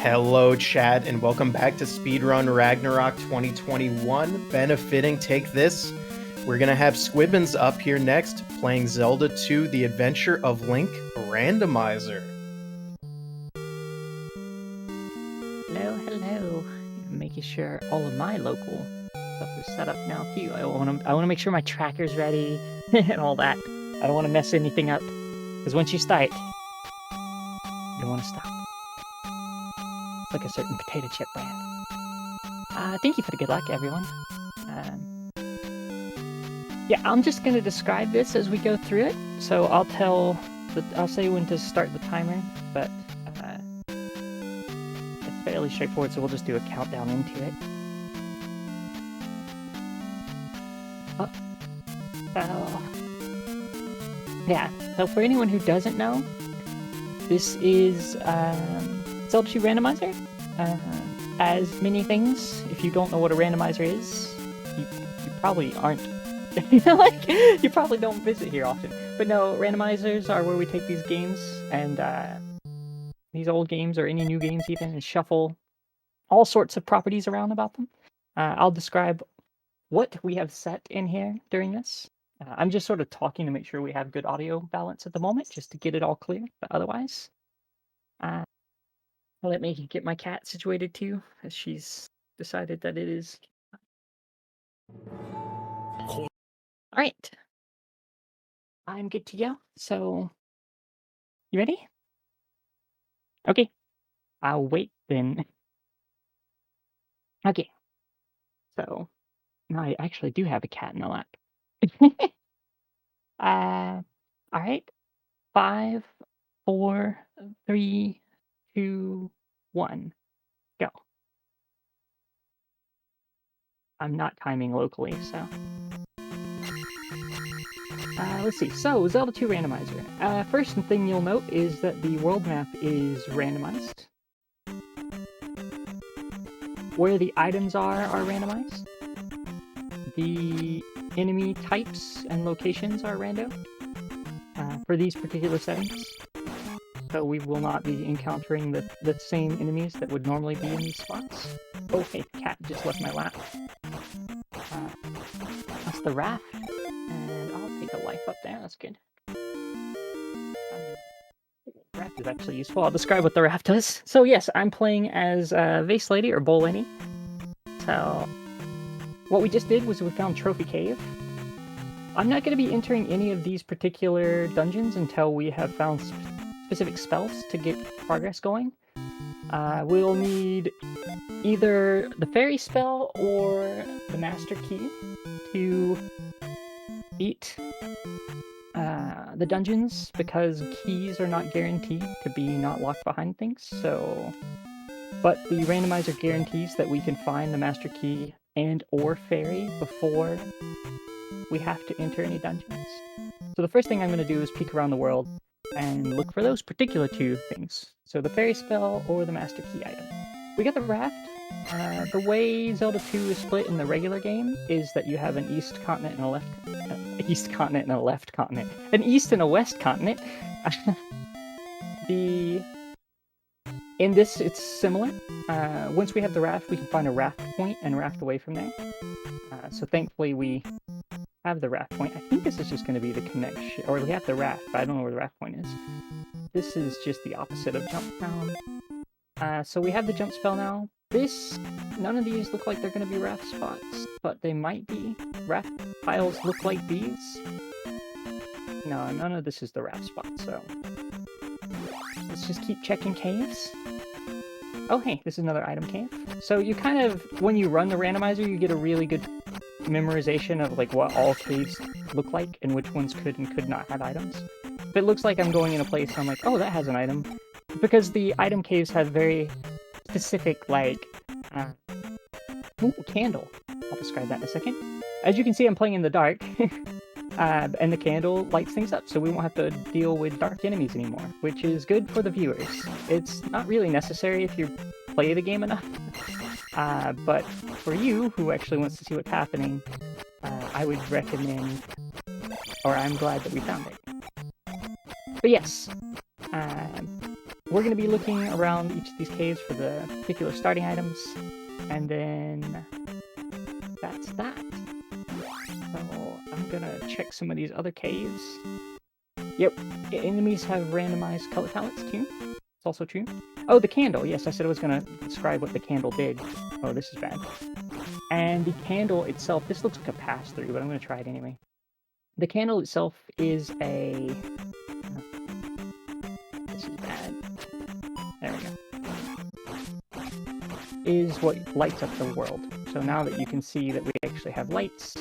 Hello, chat, and welcome back to Speedrun Ragnarok 2021. Benefiting Take This. We're going to have Squibbons up here next, playing Zelda II, The Adventure of Link Randomizer. Hello. Making sure all of my local stuff is set up now too. I want to make sure my tracker's ready and all that. I don't want to mess anything up, because once you start, you don't want to stop. It's like a certain potato chip brand. Thank you for the good luck, everyone. Yeah, I'm just going to describe this as we go through it. So I'll say when to start the timer, but it's fairly straightforward, so we'll just do a countdown into it. Yeah, so for anyone who doesn't know, this is Zelda II Randomizer. As many things, if you don't know what a randomizer is, you probably aren't, you probably don't visit here often. But no, randomizers are where we take these games and these old games or any new games even and shuffle all sorts of properties around about them. I'll describe what we have set in here during this. I'm just sort of talking to make sure we have good audio balance at the moment, just to get it all clear, but otherwise. Let me get my cat situated too, as she's decided that it is. Alright. I'm good to go. So, you ready? Okay. I'll wait then. Okay. So, now I actually do have a cat in the lap. Alright. 5, 4, 3, 2, 1. Go. I'm not timing locally, so. Let's see. So, Zelda II Randomizer. First thing you'll note is that the world map is randomized. Where the items are randomized. The enemy types and locations are random for these particular settings. So we will not be encountering the same enemies that would normally be in these spots. Okay, the cat just left my lap. That's the raft. And I'll take a life up there, that's good. Raft is actually useful. I'll describe what the raft does. So yes, I'm playing as Vase Lady or Bowl Lady. So what we just did was we found Trophy Cave. I'm not going to be entering any of these particular dungeons until we have found specific spells to get progress going. We'll need either the fairy spell or the master key to beat the dungeons, because keys are not guaranteed to be not locked behind things. So, but the randomizer guarantees that we can find the master key and or fairy before we have to enter any dungeons. So the first thing I'm going to do is peek around the world and look for those particular two things. So the fairy spell or the master key item. We got the raft. The way Zelda II is split in the regular game is that you have an east continent and a left continent. An east and a west continent. In this, it's similar. Once we have the raft, we can find a raft point and raft away from there. So thankfully we have the raft point. I think this is just going to be the connection, or we have the raft, but I don't know where the raft point is. This is just the opposite of jump down. So we have the jump spell now. None of these look like they're going to be raft spots, but they might be. Raft piles look like these. No, none of this is the raft spot, so let's just keep checking caves. Oh hey, this is another item cave. So you kind of, when you run the randomizer, you get a really good memorization of like what all caves look like and which ones could and could not have items. If it looks like I'm going in a place and I'm like, oh, that has an item, because the item caves have very specific, like, ooh, candle. I'll describe that in a second. As you can see, I'm playing in the dark, and the candle lights things up, so we won't have to deal with dark enemies anymore, which is good for the viewers. It's not really necessary if you play the game enough, but for you, who actually wants to see what's happening, I would recommend, or I'm glad that we found it. But yes, we're going to be looking around each of these caves for the particular starting items, and then that's that. So I'm going to check some of these other caves. Yep, enemies have randomized color palettes too. It's also true. Oh, the candle. Yes, I said I was going to describe what the candle did. Oh, this is bad. And the candle itself, this looks like a pass-through, but I'm going to try it anyway. The candle itself is a... This is bad. There we go. Is what lights up the world. So now that you can see that we actually have lights,